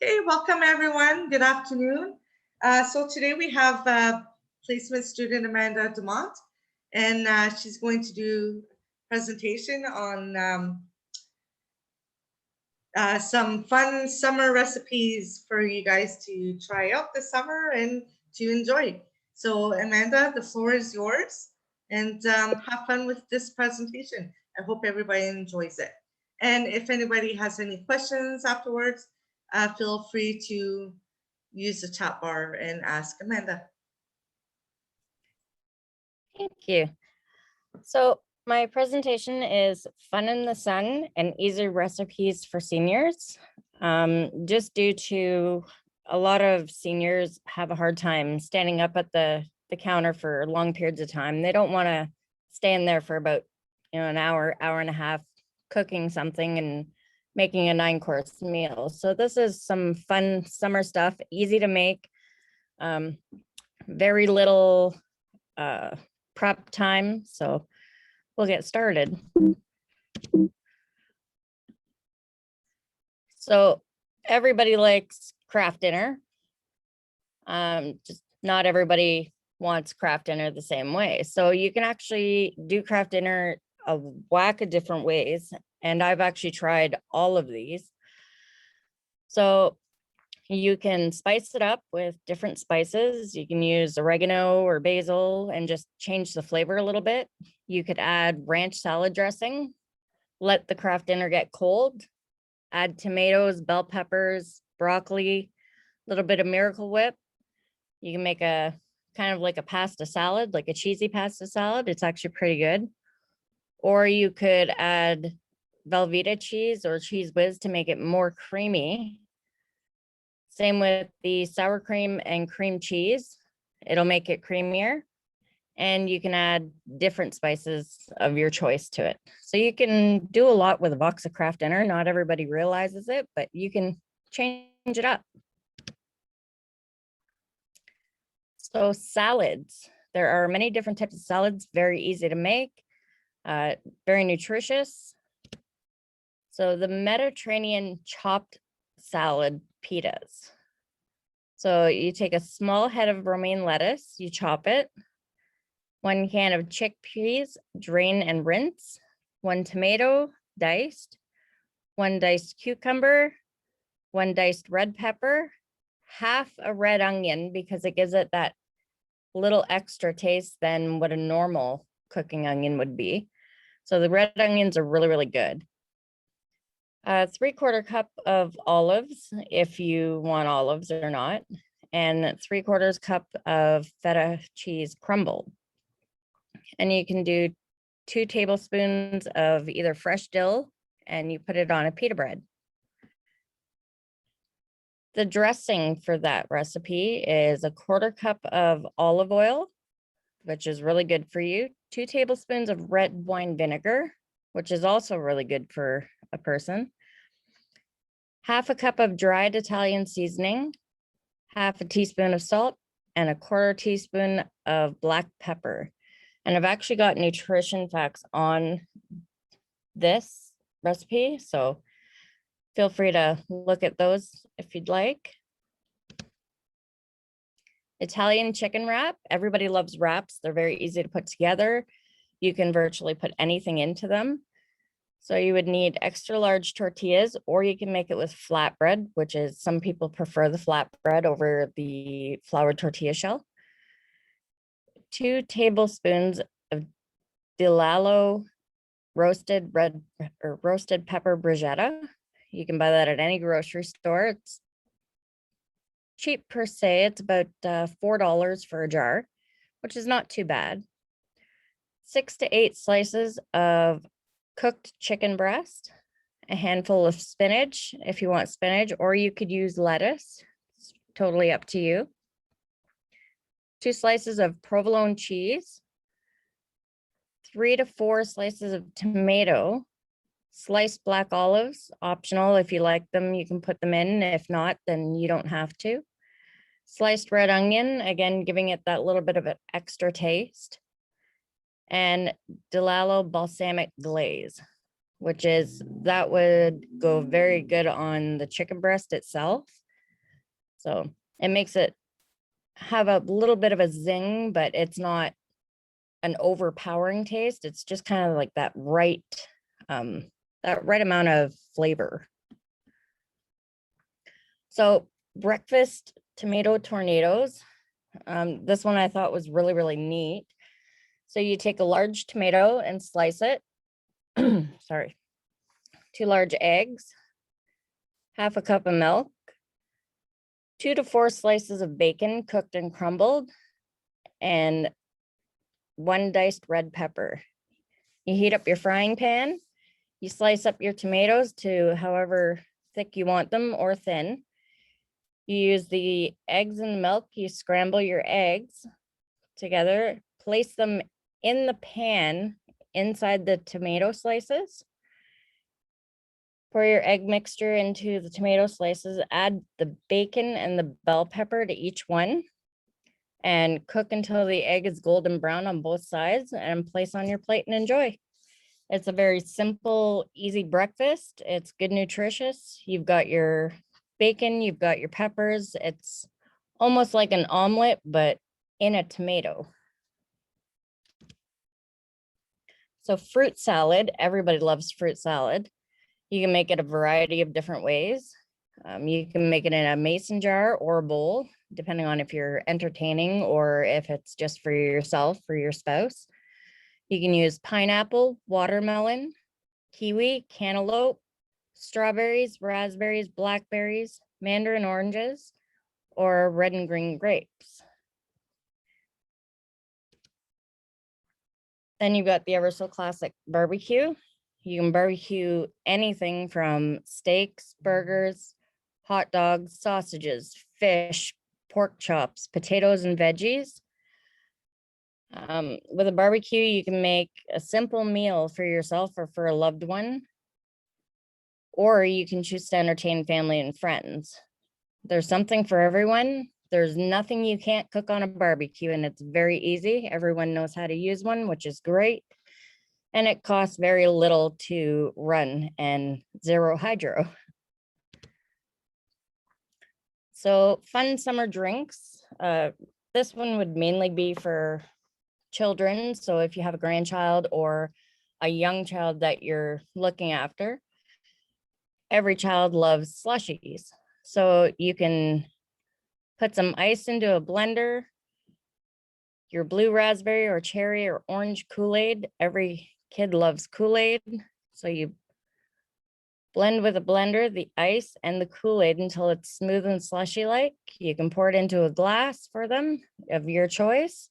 Okay, welcome everyone. Good afternoon. So today we have placement student Amanda Dumont, and she's going to do a presentation on some fun summer recipes for you guys to try out this summer and to enjoy. So Amanda, the floor is yours, and have fun with this presentation. I hope everybody enjoys it. And if anybody has any questions afterwards, feel free to use the chat bar and ask Amanda. Thank you. So my presentation is Fun in the Sun and Easy Recipes for Seniors. Just due to a lot of seniors have a hard time standing up at the counter for long periods of time. They don't want to stand there for about an hour and a half cooking something and making a 9-course meal. So this is some fun summer stuff, easy to make, very little prep time. So we'll get started. So everybody likes craft dinner. Just not everybody wants craft dinner the same way. So you can actually do craft dinner a whack of different ways. And I've actually tried all of these. So you can spice it up with different spices. You can use oregano or basil and just change the flavor a little bit. You could add ranch salad dressing, let the craft dinner get cold, add tomatoes, bell peppers, broccoli, a little bit of Miracle Whip. You can make a kind of like a pasta salad, like a cheesy pasta salad. It's actually pretty good. Or you could add Velveeta cheese or Cheez Whiz to make it more creamy. Same with the sour cream and cream cheese. It'll make it creamier. And you can add different spices of your choice to it. So you can do a lot with a box of craft dinner. Not everybody realizes it, but you can change it up. So salads. There are many different types of salads, very easy to make, very nutritious. So the Mediterranean chopped salad pitas. So you take a small head of romaine lettuce, you chop it, 1 can of chickpeas, drain and rinse, 1 tomato, diced, 1 diced cucumber, 1 diced red pepper, half a red onion because it gives it that little extra taste than what a normal cooking onion would be. So the red onions are really, really good. 3/4 cup of olives, if you want olives or not, and 3/4 cup of feta cheese crumble. And you can do 2 tablespoons of either fresh dill and you put it on a pita bread. The dressing for that recipe is 1/4 cup of olive oil, which is really good for you, 2 tablespoons of red wine vinegar, which is also really good for a person, 1/2 cup of dried Italian seasoning, 1/2 teaspoon of salt, and 1/4 teaspoon of black pepper. And I've actually got nutrition facts on this recipe, so feel free to look at those if you'd like. Italian chicken wrap. Everybody loves wraps. They're very easy to put together. You can virtually put anything into them. So you would need extra large tortillas, or you can make it with flatbread, which is some people prefer the flatbread over the floured tortilla shell. 2 tablespoons of Dilallo roasted pepper bruschetta. You can buy that at any grocery store. It's cheap per se. It's about $4 for a jar, which is not too bad. 6 to 8 slices of cooked chicken breast, a handful of spinach if you want spinach, or you could use lettuce. It's totally up to you. 2 slices of provolone cheese, 3 to 4 slices of tomato, sliced black olives, optional. If you like them, you can put them in. If not, then you don't have to. Sliced red onion, again, giving it that little bit of an extra taste. And Dilallo balsamic glaze, that would go very good on the chicken breast itself. So it makes it have a little bit of a zing, but it's not an overpowering taste. It's just kind of like that right amount of flavor. So breakfast tomato tornadoes. This one I thought was really, really neat. So you take a large tomato and slice it. Sorry. 2 large eggs, half a cup of milk, 2 to 4 slices of bacon cooked and crumbled, and 1 diced red pepper. You heat up your frying pan. You slice up your tomatoes to however thick you want them or thin. You use the eggs and the milk. You scramble your eggs together, place them in the pan inside the tomato slices. Pour your egg mixture into the tomato slices, add the bacon and the bell pepper to each one, and cook until the egg is golden brown on both sides, and place on your plate and enjoy. It's a very simple, easy breakfast. It's good, nutritious. You've got your bacon, you've got your peppers. It's almost like an omelet, but in a tomato. So fruit salad, everybody loves fruit salad. You can make it a variety of different ways. You can make it in a mason jar or a bowl, depending on if you're entertaining or if it's just for yourself, for your spouse. You can use pineapple, watermelon, kiwi, cantaloupe, strawberries, raspberries, blackberries, mandarin oranges, or red and green grapes. Then you've got the ever so classic barbecue. You can barbecue anything from steaks, burgers, hot dogs, sausages, fish, pork chops, potatoes, and veggies. With a barbecue, you can make a simple meal for yourself or for a loved one, or you can choose to entertain family and friends. There's something for everyone. There's nothing you can't cook on a barbecue, and it's very easy. Everyone knows how to use one, which is great. And it costs very little to run and 0 hydro. So fun summer drinks. This one would mainly be for children. So if you have a grandchild or a young child that you're looking after, every child loves slushies. So you can put some ice into a blender, your blue raspberry or cherry or orange Kool-Aid. Every kid loves Kool-Aid. So you blend with a blender the ice and the Kool-Aid until it's smooth and slushy-like. You can pour it into a glass for them of your choice.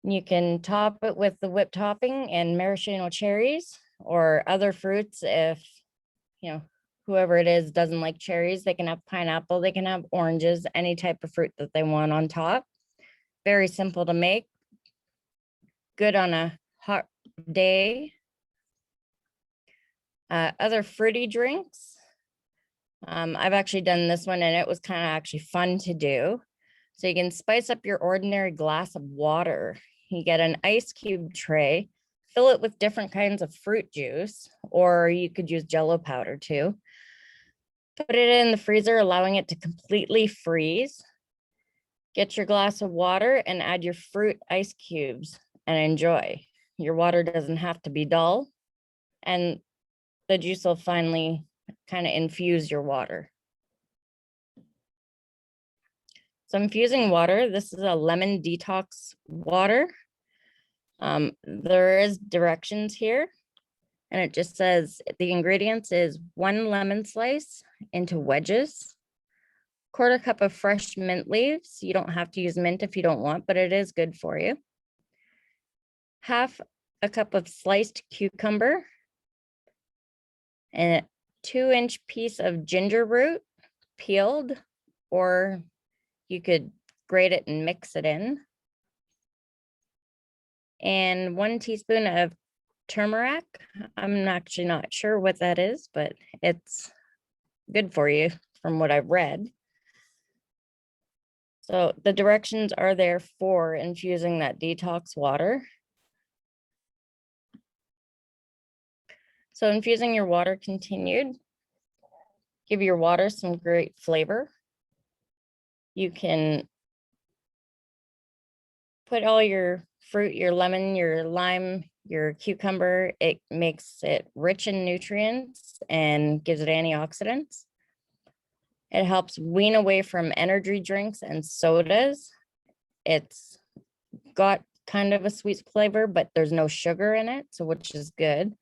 You can top it with the whipped topping and maraschino cherries or other fruits. If, whoever it is doesn't like cherries, they can have pineapple, they can have oranges, any type of fruit that they want on top. Very simple to make. Good on a hot day. Other fruity drinks. I've actually done this one and it was kind of actually fun to do. So you can spice up your ordinary glass of water. You get an ice cube tray, fill it with different kinds of fruit juice, or you could use Jello powder too. Put it in the freezer, allowing it to completely freeze. Get your glass of water and add your fruit ice cubes and enjoy. Your water doesn't have to be dull, and the juice will finally kind of infuse your water. So infusing water, this is a lemon detox water. There is directions here, and it just says the ingredients is 1 lemon slice into wedges, 1/4 cup of fresh mint leaves. You don't have to use mint if you don't want, but it is good for you. 1/2 a cup of sliced cucumber, and a 2-inch piece of ginger root peeled, or you could grate it and mix it in. And 1 teaspoon of turmeric. I'm actually not sure what that is, but it's good for you from what I've read. So the directions are there for infusing that detox water. So infusing your water continued. Give your water some great flavor. You can put all your fruit, your lemon, your lime, your cucumber. It makes it rich in nutrients and gives it antioxidants. It helps wean away from energy drinks and sodas. It's got kind of a sweet flavor, but there's no sugar in it, so which is good.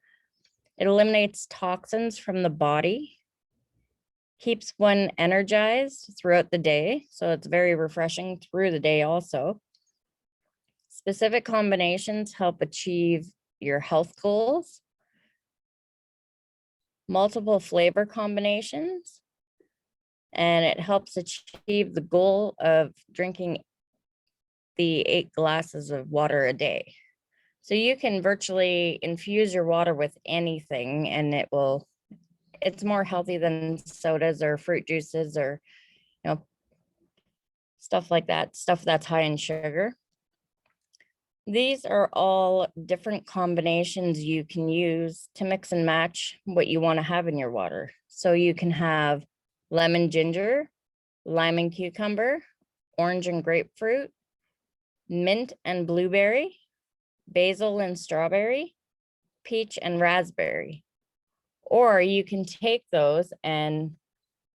It eliminates toxins from the body, keeps one energized throughout the day, so it's very refreshing through the day also. Specific combinations help achieve your health goals. Multiple flavor combinations, and it helps achieve the goal of drinking the 8 glasses of water a day. So you can virtually infuse your water with anything and it's more healthy than sodas or fruit juices or, stuff like that, stuff that's high in sugar. These are all different combinations you can use to mix and match what you want to have in your water. So you can have lemon ginger, lime and cucumber, orange and grapefruit, mint and blueberry, basil and strawberry, peach and raspberry. Or you can take those and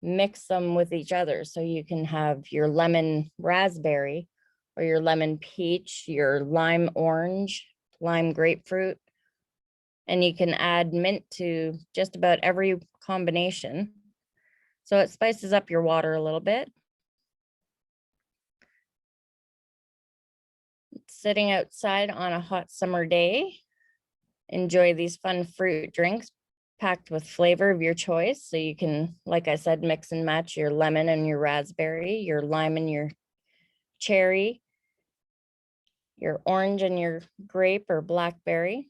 mix them with each other. So you can have your lemon raspberry or your lemon peach, your lime orange, lime grapefruit, and you can add mint to just about every combination. So it spices up your water a little bit. Sitting outside on a hot summer day, enjoy these fun fruit drinks packed with flavor of your choice. So you can, like I said, mix and match your lemon and your raspberry, your lime and your cherry, your orange and your grape or blackberry.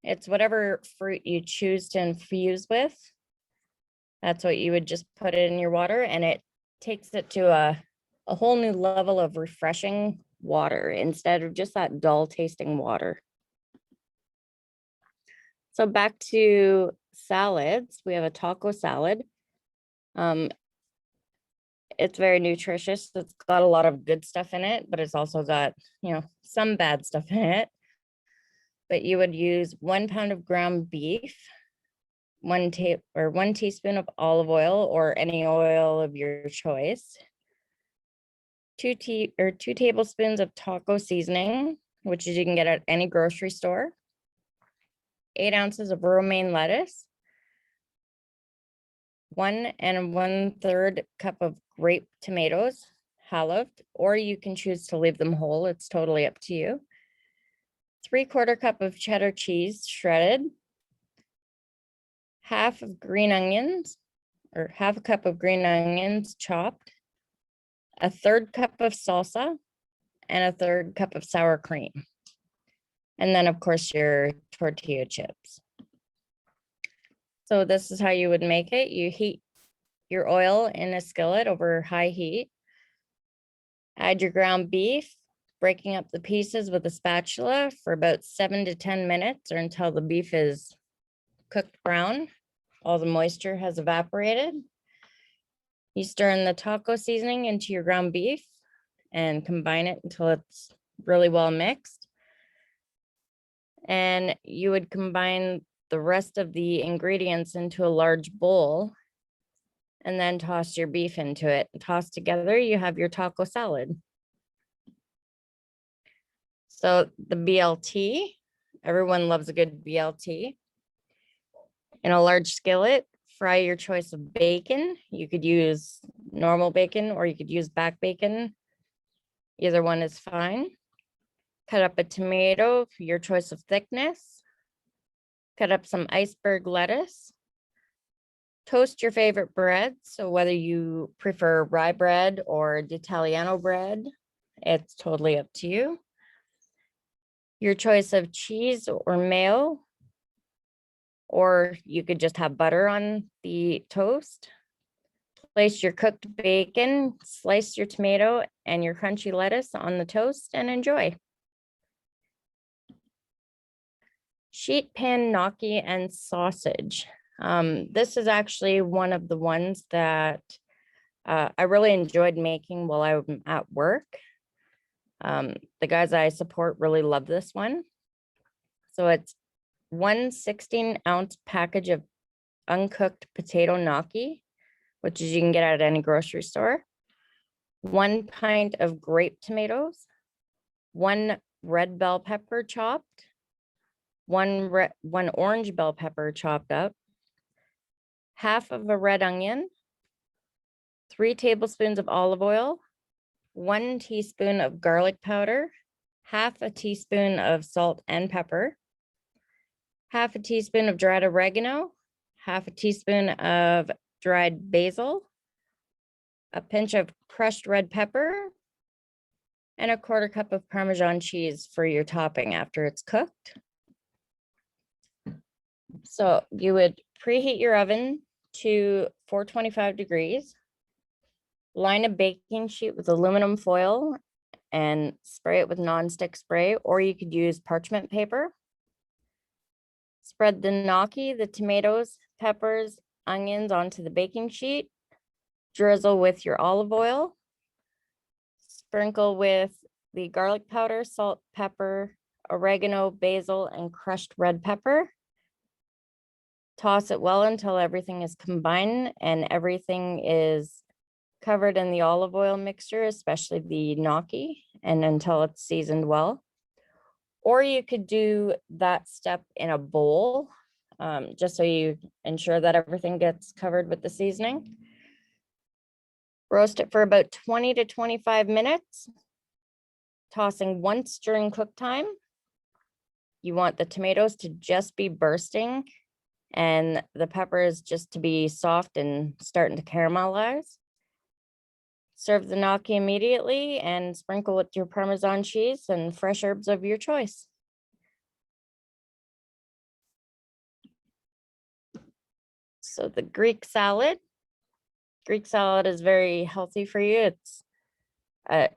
It's whatever fruit you choose to infuse with. That's what you would just put in your water, and it takes it to a whole new level of refreshing water instead of just that dull tasting water. So back to salads, we have a taco salad. It's very nutritious. It's got a lot of good stuff in it, but it's also got, some bad stuff in it. But you would use 1 pound of ground beef, 1 teaspoon of olive oil or any oil of your choice, 2 tablespoons of taco seasoning, which you can get at any grocery store, 8 ounces of romaine lettuce, 1 1/3 cup of grape tomatoes, halved, or you can choose to leave them whole. It's totally up to you. 3/4 cup of cheddar cheese shredded, half a cup of green onions chopped, 1/3 cup of salsa, and 1/3 cup of sour cream. And then of course your tortilla chips. So this is how you would make it. You heat your oil in a skillet over high heat. Add your ground beef, breaking up the pieces with a spatula for about 7 to 10 minutes or until the beef is cooked brown. All the moisture has evaporated. You stir in the taco seasoning into your ground beef and combine it until it's really well mixed. And you would combine the rest of the ingredients into a large bowl and then toss your beef into it. Toss together, you have your taco salad. So the BLT, everyone loves a good BLT. In a large skillet, fry your choice of bacon. You could use normal bacon or you could use back bacon. Either one is fine. Cut up a tomato for your choice of thickness. Cut up some iceberg lettuce. Toast your favorite bread. So whether you prefer rye bread or d'Italiano bread, it's totally up to you. Your choice of cheese or mayo, or you could just have butter on the toast. Place your cooked bacon, slice your tomato and your crunchy lettuce on the toast and enjoy. Sheet pan gnocchi and sausage. This is actually one of the ones that I really enjoyed making while I'm at work. The guys I support really love this one. So it's 1 16-ounce package of uncooked potato gnocchi, which is you can get at any grocery store. 1 pint of grape tomatoes, 1 red bell pepper chopped, 1 orange bell pepper chopped up, half of a red onion, 3 tablespoons of olive oil, 1 teaspoon of garlic powder, half a teaspoon of salt and pepper, half a teaspoon of dried oregano, half a teaspoon of dried basil, a pinch of crushed red pepper, and a 1/4 cup of Parmesan cheese for your topping after it's cooked. So you would preheat your oven to 425 degrees, line a baking sheet with aluminum foil and spray it with nonstick spray, or you could use parchment paper. Spread the gnocchi, the tomatoes, peppers, onions onto the baking sheet. Drizzle with your olive oil. Sprinkle with the garlic powder, salt, pepper, oregano, basil, and crushed red pepper. Toss it well until everything is combined and everything is covered in the olive oil mixture, especially the gnocchi, and until it's seasoned well. Or you could do that step in a bowl, just so you ensure that everything gets covered with the seasoning. Roast it for about 20 to 25 minutes, tossing once during cook time. You want the tomatoes to just be bursting and the peppers just to be soft and starting to caramelize. Serve the gnocchi immediately and sprinkle with your Parmesan cheese and fresh herbs of your choice. So the Greek salad. Greek salad is very healthy for you. It's a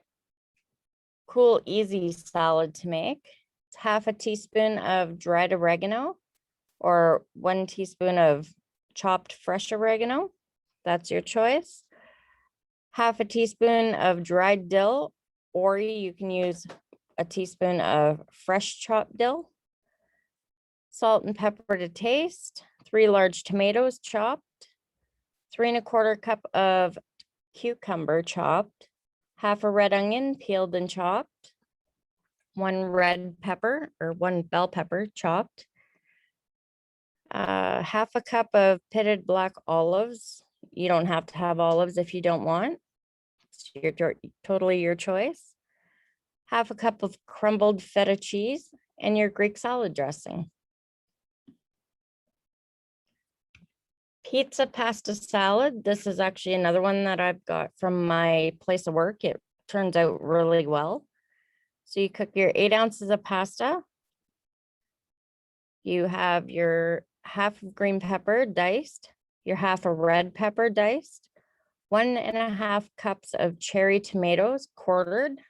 cool, easy salad to make. It's half a teaspoon of dried oregano or 1 teaspoon of chopped fresh oregano. That's your choice. Half a teaspoon of dried dill, or you can use a teaspoon of fresh chopped dill. Salt and pepper to taste. 3 large tomatoes chopped. 3 1/4 cup of cucumber chopped. Half a red onion peeled and chopped. 1 red pepper or 1 bell pepper chopped. Half a cup of pitted black olives. You don't have to have olives if you don't want. It's totally your choice. Half a cup of crumbled feta cheese and your Greek salad dressing. Pizza pasta salad. This is actually another one that I've got from my place of work. It turns out really well. So you cook your 8 ounces of pasta. You have your half of green pepper diced, your half a red pepper diced, 1 1/2 cups of cherry tomatoes quartered,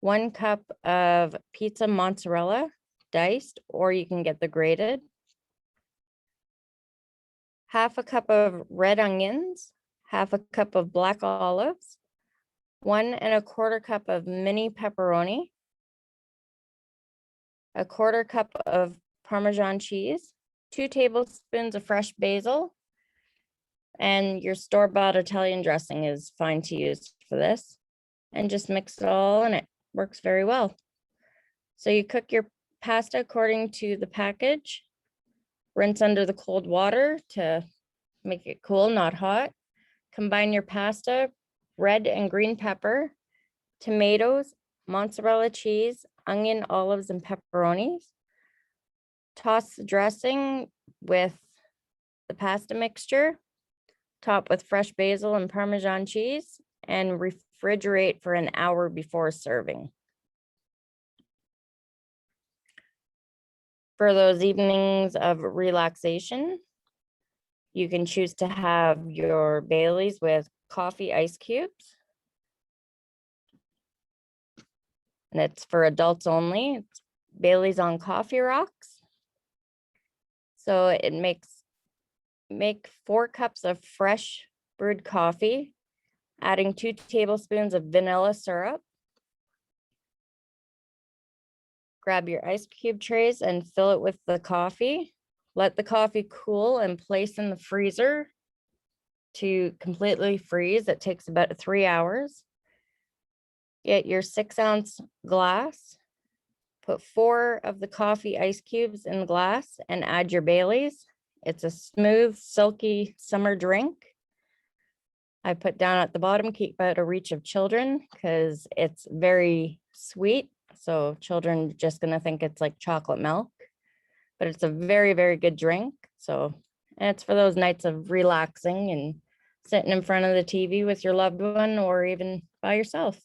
1 cup of pizza mozzarella diced, or you can get the grated, half a cup of red onions, half a cup of black olives, 1 1/4 cup of mini pepperoni, a 1/4 cup of Parmesan cheese, 2 tablespoons of fresh basil, and your store-bought Italian dressing is fine to use for this. And just mix it all and it works very well. So you cook your pasta according to the package. Rinse under the cold water to make it cool, not hot. Combine your pasta, red and green pepper, tomatoes, mozzarella cheese, onion, olives, and pepperonis. Toss the dressing with the pasta mixture, top with fresh basil and Parmesan cheese, and refrigerate for an hour before serving. For those evenings of relaxation, you can choose to have your Baileys with coffee ice cubes. And it's for adults only. It's Baileys on coffee rocks. So it make 4 cups of fresh brewed coffee, Adding 2 tablespoons of vanilla syrup. Grab your ice cube trays and fill it with the coffee. Let the coffee cool and place in the freezer to completely freeze. It takes about 3 hours. Get your 6-ounce glass. Put 4 of the coffee ice cubes in the glass and add your Baileys. It's a smooth, silky summer drink. I put down at the bottom, keep out of reach of children because it's very sweet. So children are just gonna think it's like chocolate milk, but it's a very, very good drink. So, and it's for those nights of relaxing and sitting in front of the TV with your loved one or even by yourself.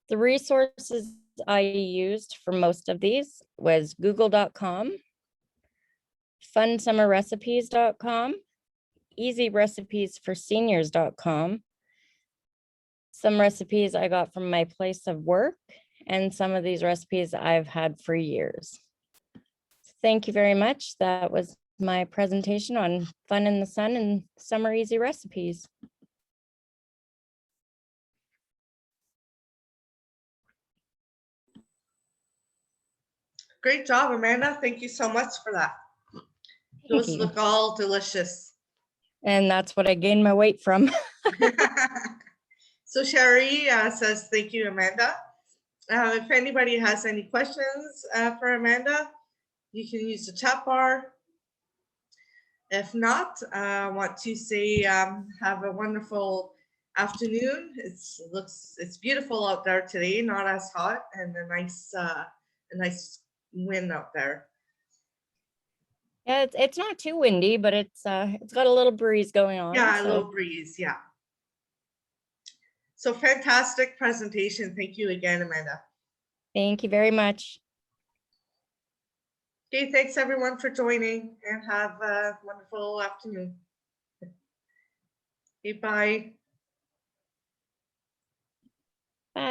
The resources I used for most of these was google.com, funsummerrecipes.com, easyrecipersforseniors.com. Some recipes I got from my place of work, and some of these recipes I've had for years. Thank you very much. That was my presentation on Fun in the Sun and Summer Easy Recipes. Great job, Amanda. Thank you so much for that. Those look all delicious. And that's what I gained my weight from. So Sherry says, thank you, Amanda. If anybody has any questions for Amanda, you can use the chat bar. If not, I want to say have a wonderful afternoon. It's beautiful out there today, not as hot, and a nice wind out there. Yeah, it's not too windy, but it's got a little breeze going on. Yeah, a little breeze, yeah. So fantastic presentation. Thank you again, Amanda. Thank you very much. Okay, thanks everyone for joining and have a wonderful afternoon. Okay, bye.